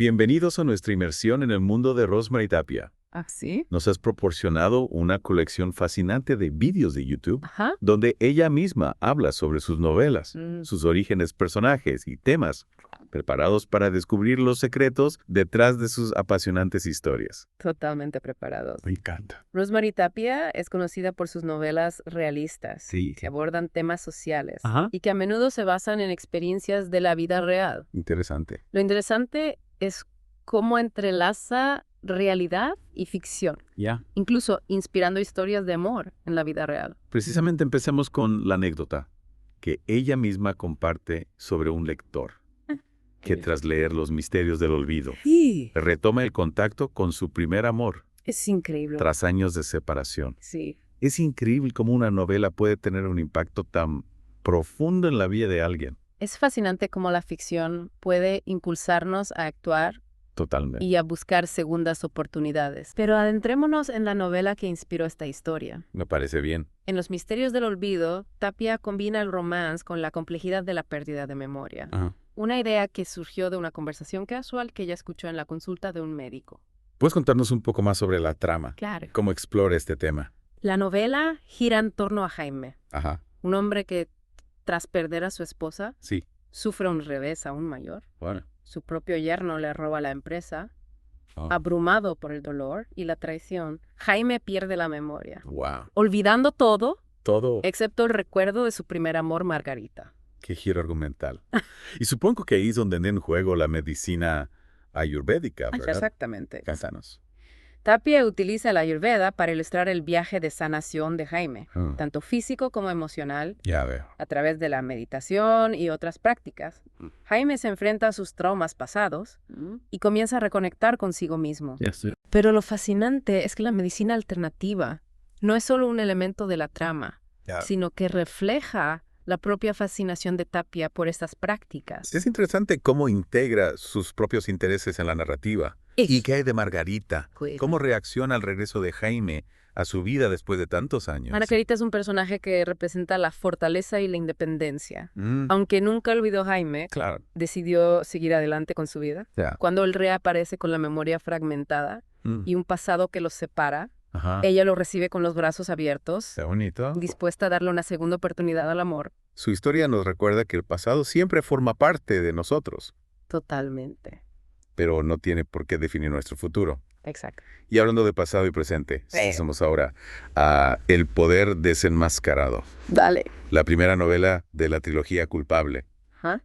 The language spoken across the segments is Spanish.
Bienvenidos a nuestra inmersión en el mundo de Rosemary Tapia. ¿Ah, sí? Nos has proporcionado una colección fascinante de vídeos de YouTube, Ajá. donde ella misma habla sobre sus novelas, sus orígenes, personajes y temas, preparados para descubrir los secretos detrás de sus apasionantes historias. Totalmente preparados. Me encanta. Rosemary Tapia es conocida por sus novelas realistas, Sí. que abordan temas sociales Ajá. y que a menudo se basan en experiencias de la vida real. Interesante. Lo interesante es cómo entrelaza realidad y ficción, Ya. incluso inspirando historias de amor en la vida real. Precisamente empecemos con la anécdota que ella misma comparte sobre un lector que tras leer Los misterios del olvido, Sí. retoma el contacto con su primer amor Es increíble. tras años de separación. Sí. Es increíble cómo una novela puede tener un impacto tan profundo en la vida de alguien. Es fascinante cómo la ficción puede impulsarnos a actuar Totalmente. y a buscar segundas oportunidades. Pero adentrémonos en la novela que inspiró esta historia. Me parece bien. En Los misterios del olvido, Tapia combina el romance con la complejidad de la pérdida de memoria. Ajá. Una idea que surgió de una conversación casual que ella escuchó en la consulta de un médico. ¿Puedes contarnos un poco más sobre la trama? Claro. ¿Cómo explora este tema? La novela gira en torno a Jaime, Ajá. un hombre que, tras perder a su esposa, Sí. sufre un revés aún mayor. Bueno. Su propio yerno le roba la empresa. Oh. Abrumado por el dolor y la traición, Jaime pierde la memoria, Wow. olvidando todo, Todo. excepto el recuerdo de su primer amor, Margarita. Qué giro argumental. Y supongo que ahí es donde entra en juego la medicina ayurvédica, ¿verdad? Exactamente. Cántanos. Tapia utiliza la Ayurveda para ilustrar el viaje de sanación de Jaime, tanto físico como emocional, Ya veo. a través de la meditación y otras prácticas. Jaime se enfrenta a sus traumas pasados y comienza a reconectar consigo mismo. Ya estoy. Pero lo fascinante es que la medicina alternativa no es solo un elemento de la trama, Ya. sino que refleja la propia fascinación de Tapia por estas prácticas. Es interesante cómo integra sus propios intereses en la narrativa. ¿Y qué hay de Margarita? ¿Cómo reacciona al regreso de Jaime a su vida después de tantos años? Margarita es un personaje que representa la fortaleza y la independencia. Aunque nunca olvidó a Jaime, Claro. decidió seguir adelante con su vida. Ya. Cuando él reaparece con la memoria fragmentada y un pasado que los separa, Ajá. ella lo recibe con los brazos abiertos, Qué bonito. dispuesta a darle una segunda oportunidad al amor. Su historia nos recuerda que el pasado siempre forma parte de nosotros, Totalmente. pero no tiene por qué definir nuestro futuro. Exacto. Y hablando de pasado y presente, pasamos ahora a El poder desenmascarado, Dale. la primera novela de la trilogía Culpable. ¿Ah?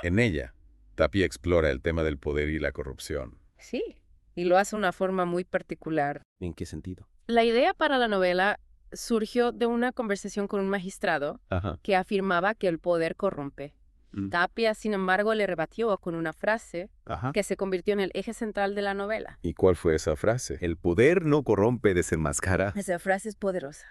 En ella, Tapia explora el tema del poder y la corrupción. Sí. Y lo hace de una forma muy particular. ¿En qué sentido? La idea para la novela surgió de una conversación con un magistrado Ajá. que afirmaba que el poder corrompe. Tapia, sin embargo, le rebatió con una frase Ajá. que se convirtió en el eje central de la novela. ¿Y cuál fue esa frase? El poder no corrompe, desenmascara. Esa frase es poderosa.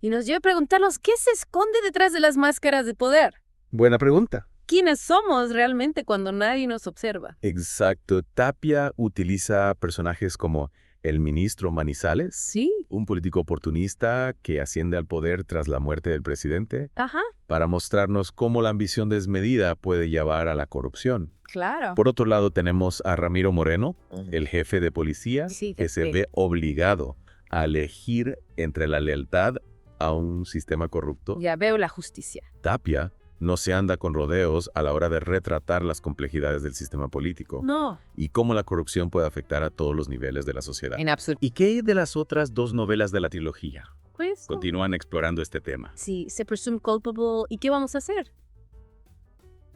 Y nos lleva a preguntarnos qué se esconde detrás de las máscaras de poder. Buena pregunta. ¿Quiénes somos realmente cuando nadie nos observa? Exacto. Tapia utiliza personajes como el ministro Manizales, Sí. un político oportunista que asciende al poder tras la muerte del presidente, Ajá. para mostrarnos cómo la ambición desmedida puede llevar a la corrupción. Claro. Por otro lado, tenemos a Ramiro Moreno, el jefe de policía, Sí, que se sí. ve obligado a elegir entre la lealtad a un sistema corrupto. Ya veo la justicia. Tapia no se anda con rodeos a la hora de retratar las complejidades del sistema político No. y cómo la corrupción puede afectar a todos los niveles de la sociedad. En absoluto. ¿Y qué de las otras dos novelas de la trilogía? Pues, Continúan explorando este tema. sí, se presume culpable. ¿Y qué vamos a hacer?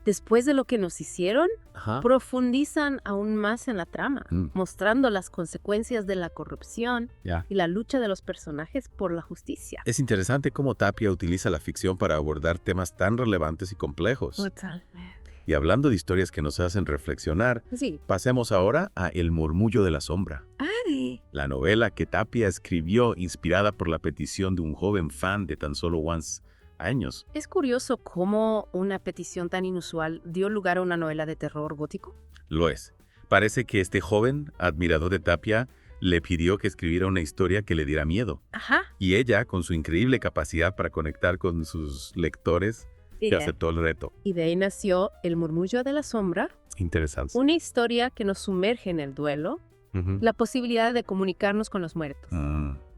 Después de lo que nos hicieron, Ajá. profundizan aún más en la trama, Mm. mostrando las consecuencias de la corrupción Ya. y la lucha de los personajes por la justicia. Es interesante cómo Tapia utiliza la ficción para abordar temas tan relevantes y complejos. Totalmente. Y hablando de historias que nos hacen reflexionar, Sí. pasemos ahora a El murmullo de la sombra, Ay. la novela que Tapia escribió inspirada por la petición de un joven fan de tan solo años. Es curioso cómo una petición tan inusual dio lugar a una novela de terror gótico. Lo es. Parece que este joven, admirador de Tapia, le pidió que escribiera una historia que le diera miedo. Ajá. Y ella, con su increíble capacidad para conectar con sus lectores, que aceptó el reto. Y de ahí nació El murmullo de la sombra, Interesante. una historia que nos sumerge en el duelo, Ujú. la posibilidad de comunicarnos con los muertos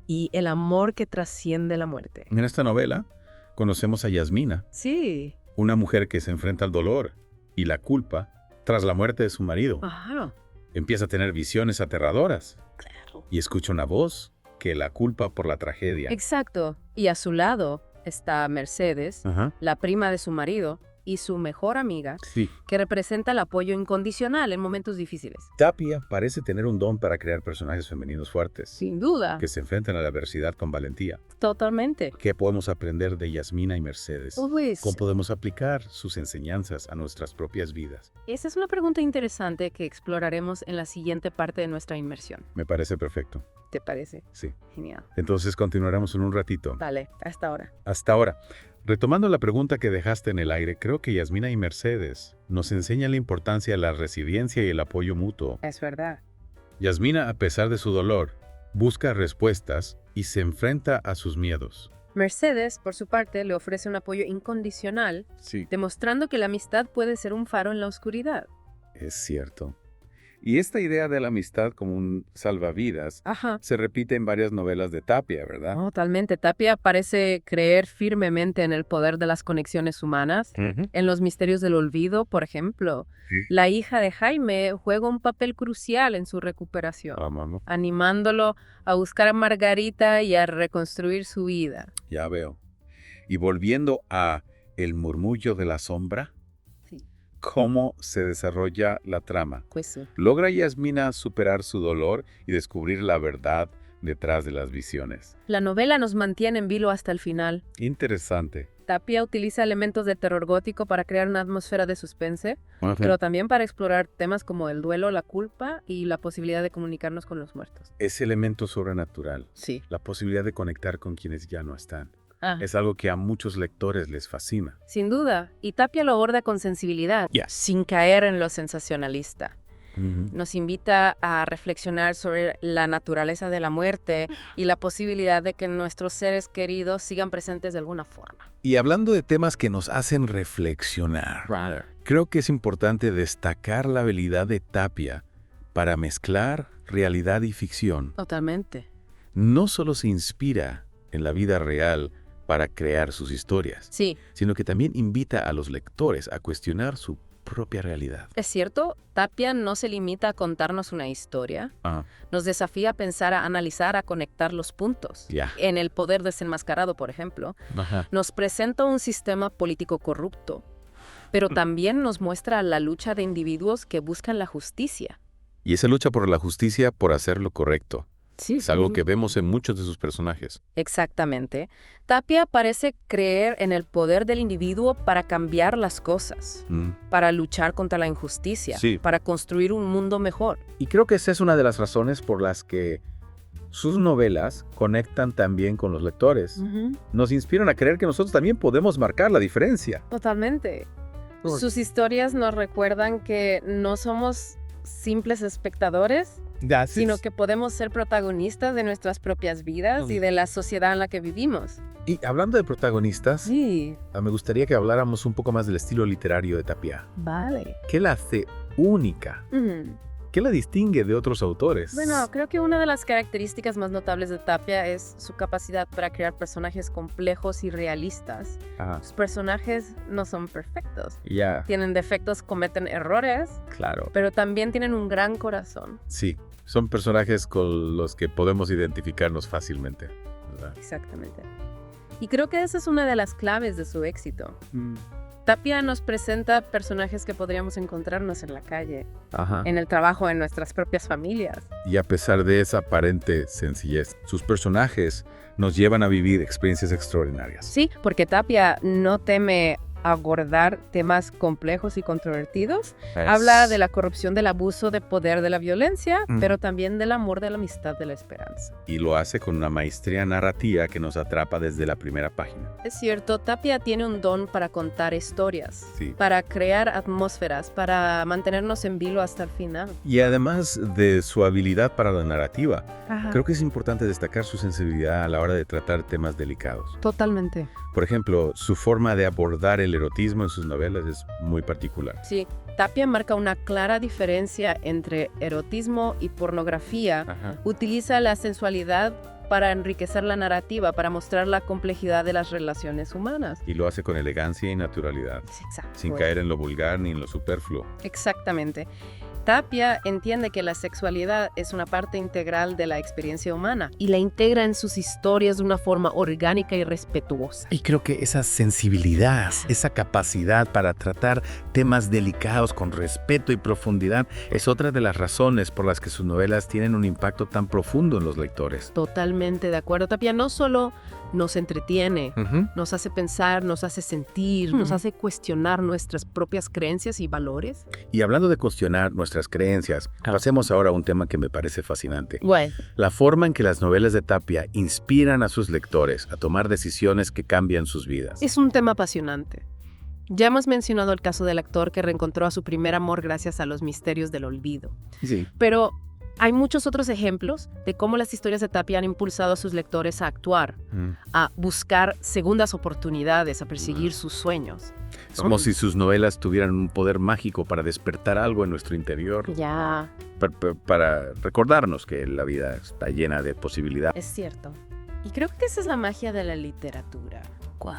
y el amor que trasciende la muerte. En esta novela conocemos a Yasmina, Sí. una mujer que se enfrenta al dolor y la culpa tras la muerte de su marido. Ajá. Empieza a tener visiones aterradoras Claro. y escucha una voz que la culpa por la tragedia. Exacto. Y a su lado está Mercedes, Ajá. la prima de su marido, y su mejor amiga, Sí. que representa el apoyo incondicional en momentos difíciles. Tapia parece tener un don para crear personajes femeninos fuertes, Sin duda. que se enfrentan a la adversidad con valentía. Totalmente. ¿Qué podemos aprender de Yasmina y Mercedes? Pues, ¿Cómo podemos aplicar sus enseñanzas a nuestras propias vidas? esa es una pregunta interesante que exploraremos en la siguiente parte de nuestra inmersión. Me parece perfecto. ¿Te parece? Sí. Genial. Entonces continuaremos en un ratito. Vale, hasta ahora. Hasta ahora, retomando la pregunta que dejaste en el aire, creo que Yasmina y Mercedes nos enseñan la importancia de la resiliencia y el apoyo mutuo. Es verdad. Yasmina, a pesar de su dolor, busca respuestas y se enfrenta a sus miedos. Mercedes, por su parte, le ofrece un apoyo incondicional, Sí. demostrando que la amistad puede ser un faro en la oscuridad. Es cierto. Y esta idea de la amistad como un salvavidas Ajá. se repite en varias novelas de Tapia, ¿verdad? Totalmente. Tapia parece creer firmemente en el poder de las conexiones humanas. En Los misterios del olvido, por ejemplo, Sí. la hija de Jaime juega un papel crucial en su recuperación, Vamos, animándolo a buscar a Margarita y a reconstruir su vida. ya veo. Y volviendo a El murmullo de la sombra, Sí. ¿cómo se desarrolla la trama? Pues sí. ¿Logra Yasmina superar su dolor y descubrir la verdad detrás de las visiones? La novela nos mantiene en vilo hasta el final. Interesante. Tapia utiliza elementos de terror gótico para crear una atmósfera de suspense, pero también para explorar temas como el duelo, la culpa y la posibilidad de comunicarnos con los muertos. Ese elemento sobrenatural, Sí. la posibilidad de conectar con quienes ya no están, Ah, es algo que a muchos lectores les fascina. sin duda. Y Tapia lo aborda con sensibilidad, sin caer en lo sensacionalista. Nos invita a reflexionar sobre la naturaleza de la muerte y la posibilidad de que nuestros seres queridos sigan presentes de alguna forma. Y hablando de temas que nos hacen reflexionar, creo que es importante destacar la habilidad de Tapia para mezclar realidad y ficción. Totalmente. No solo se inspira en la vida real para crear sus historias, Sí, sino que también invita a los lectores a cuestionar su propia realidad. es cierto, Tapia no se limita a contarnos una historia. Ah, Nos desafía a pensar, a analizar, a conectar los puntos. ya. En El poder desenmascarado, por ejemplo, Ajá. nos presenta un sistema político corrupto, pero también nos muestra la lucha de individuos que buscan la justicia. Y esa lucha por la justicia, por hacer lo correcto, Sí, es algo que vemos en muchos de sus personajes. Exactamente. Tapia parece creer en el poder del individuo para cambiar las cosas, para luchar contra la injusticia, Sí. para construir un mundo mejor. Y creo que esa es una de las razones por las que sus novelas conectan también con los lectores. Nos inspiran a creer que nosotros también podemos marcar la diferencia. Totalmente. Sus historias nos recuerdan que no somos simples espectadores, sino que podemos ser protagonistas de nuestras propias vidas y de la sociedad en la que vivimos. Y hablando de protagonistas, Sí, me gustaría que habláramos un poco más del estilo literario de Tapia. vale. ¿Qué la hace única? ¿Qué la distingue de otros autores? Bueno, creo que una de las características más notables de Tapia es su capacidad para crear personajes complejos y realistas. Ah, Sus personajes no son perfectos. ya, Tienen defectos, cometen errores, claro. pero también tienen un gran corazón. Sí, son personajes con los que podemos identificarnos fácilmente, ¿verdad? Exactamente. Y creo que esa es una de las claves de su éxito. Tapia nos presenta personajes que podríamos encontrarnos en la calle, Ajá. en el trabajo, en nuestras propias familias. Y a pesar de esa aparente sencillez, sus personajes nos llevan a vivir experiencias extraordinarias. Sí, porque Tapia no teme abordar temas complejos y controvertidos. Habla de la corrupción, del abuso de poder, de la violencia, pero también del amor, de la amistad, de la esperanza. Y lo hace con una maestría narrativa que nos atrapa desde la primera página. Es cierto, Tapia tiene un don para contar historias, Sí. para crear atmósferas, para mantenernos en vilo hasta el final. Y además de su habilidad para la narrativa, Ajá. creo que es importante destacar su sensibilidad a la hora de tratar temas delicados. Totalmente. Por ejemplo, su forma de abordar el el erotismo en sus novelas es muy particular. Sí, Tapia marca una clara diferencia entre erotismo y pornografía. Ajá. Utiliza la sensualidad para enriquecer la narrativa, para mostrar la complejidad de las relaciones humanas. Y lo hace con elegancia y naturalidad, Exacto. sin caer en lo vulgar ni en lo superfluo. Exactamente. Tapia entiende que la sexualidad es una parte integral de la experiencia humana y la integra en sus historias de una forma orgánica y respetuosa. Y creo que esa sensibilidad, esa capacidad para tratar temas delicados con respeto y profundidad es otra de las razones por las que sus novelas tienen un impacto tan profundo en los lectores. Totalmente de acuerdo. Tapia no solo nos entretiene, nos hace pensar, nos hace sentir, nos hace cuestionar nuestras propias creencias y valores. Y hablando de cuestionar nuestras creencias, pasemos ahora a un tema que me parece fascinante. Bueno, La forma en que las novelas de Tapia inspiran a sus lectores a tomar decisiones que cambian sus vidas. es un tema apasionante. Ya hemos mencionado el caso del actor que reencontró a su primer amor gracias a los misterios del olvido. Sí. Pero hay muchos otros ejemplos de cómo las historias de Tapia han impulsado a sus lectores a actuar, a buscar segundas oportunidades, a perseguir sus sueños. Es como si sus novelas tuvieran un poder mágico para despertar algo en nuestro interior, Ya, para recordarnos que la vida está llena de posibilidades. es cierto. Y creo que esa es la magia de la literatura.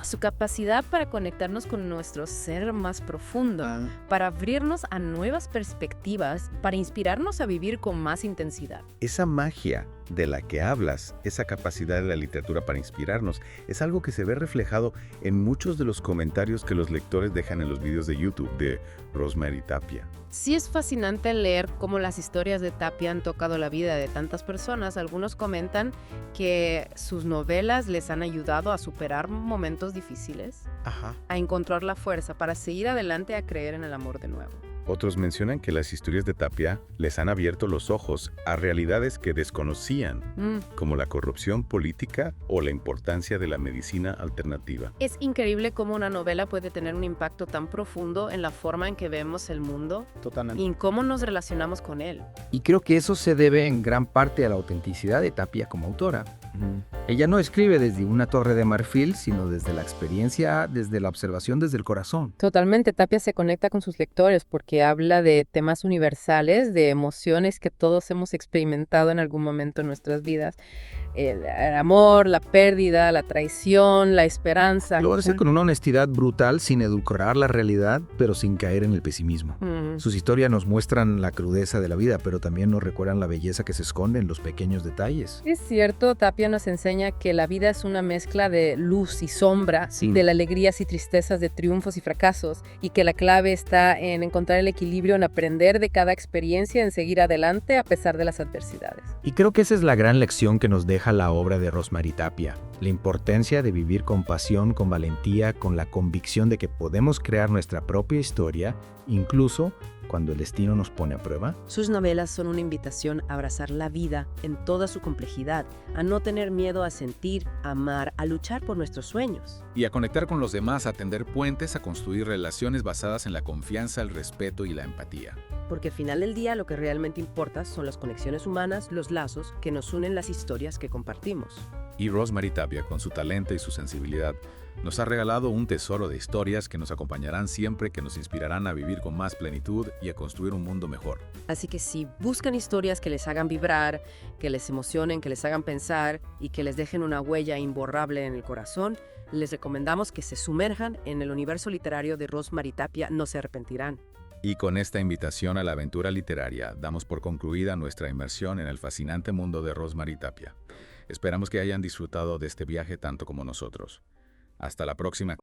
Su capacidad para conectarnos con nuestro ser más profundo, para abrirnos a nuevas perspectivas, para inspirarnos a vivir con más intensidad. Esa magia de la que hablas, esa capacidad de la literatura para inspirarnos, es algo que se ve reflejado en muchos de los comentarios que los lectores dejan en los videos de YouTube de Rosemary Tapia. Sí es fascinante leer cómo las historias de Tapia han tocado la vida de tantas personas. Algunos comentan que sus novelas les han ayudado a superar momentos difíciles, a encontrar la fuerza para seguir adelante, a creer en el amor de nuevo. Otros mencionan que las historias de Tapia les han abierto los ojos a realidades que desconocían, como la corrupción política o la importancia de la medicina alternativa. Es increíble cómo una novela puede tener un impacto tan profundo en la forma en que vemos el mundo Totalmente. y en cómo nos relacionamos con él. Y creo que eso se debe en gran parte a la autenticidad de Tapia como autora. Ella no escribe desde una torre de marfil, sino desde la experiencia, desde la observación, desde el corazón. Totalmente, Tapia se conecta con sus lectores porque habla de temas universales, de emociones que todos hemos experimentado en algún momento en nuestras vidas. El amor, la pérdida, la traición, la esperanza. Lo hace con una honestidad brutal, sin edulcorar la realidad, pero sin caer en el pesimismo. Sus historias nos muestran la crudeza de la vida, pero también nos recuerdan la belleza que se esconde en los pequeños detalles. Es cierto, Tapia nos enseña que la vida es una mezcla de luz y sombra, de alegrías y tristezas, de triunfos y fracasos, y que la clave está en encontrar el equilibrio, en aprender de cada experiencia, en seguir adelante a pesar de las adversidades. Y creo que esa es la gran lección que nos deja la obra de Rosemary Tapia, la importancia de vivir con pasión, con valentía, con la convicción de que podemos crear nuestra propia historia, incluso cuando el destino nos pone a prueba. Sus novelas son una invitación a abrazar la vida en toda su complejidad, a no tener miedo a sentir, a amar, a luchar por nuestros sueños. Y a conectar con los demás, a tender puentes, a construir relaciones basadas en la confianza, el respeto y la empatía. Porque al final del día lo que realmente importa son las conexiones humanas, los lazos que nos unen, las historias que compartimos. Y Rosemary Tapia, con su talento y su sensibilidad, nos ha regalado un tesoro de historias que nos acompañarán siempre, que nos inspirarán a vivir con más plenitud y a construir un mundo mejor. Así que si buscan historias que les hagan vibrar, que les emocionen, que les hagan pensar y que les dejen una huella imborrable en el corazón, les recomendamos que se sumerjan en el universo literario de Rosemary Tapia. No se arrepentirán. Y con esta invitación a la aventura literaria, damos por concluida nuestra inmersión en el fascinante mundo de Rosemary Tapia. Esperamos que hayan disfrutado de este viaje tanto como nosotros. Hasta la próxima.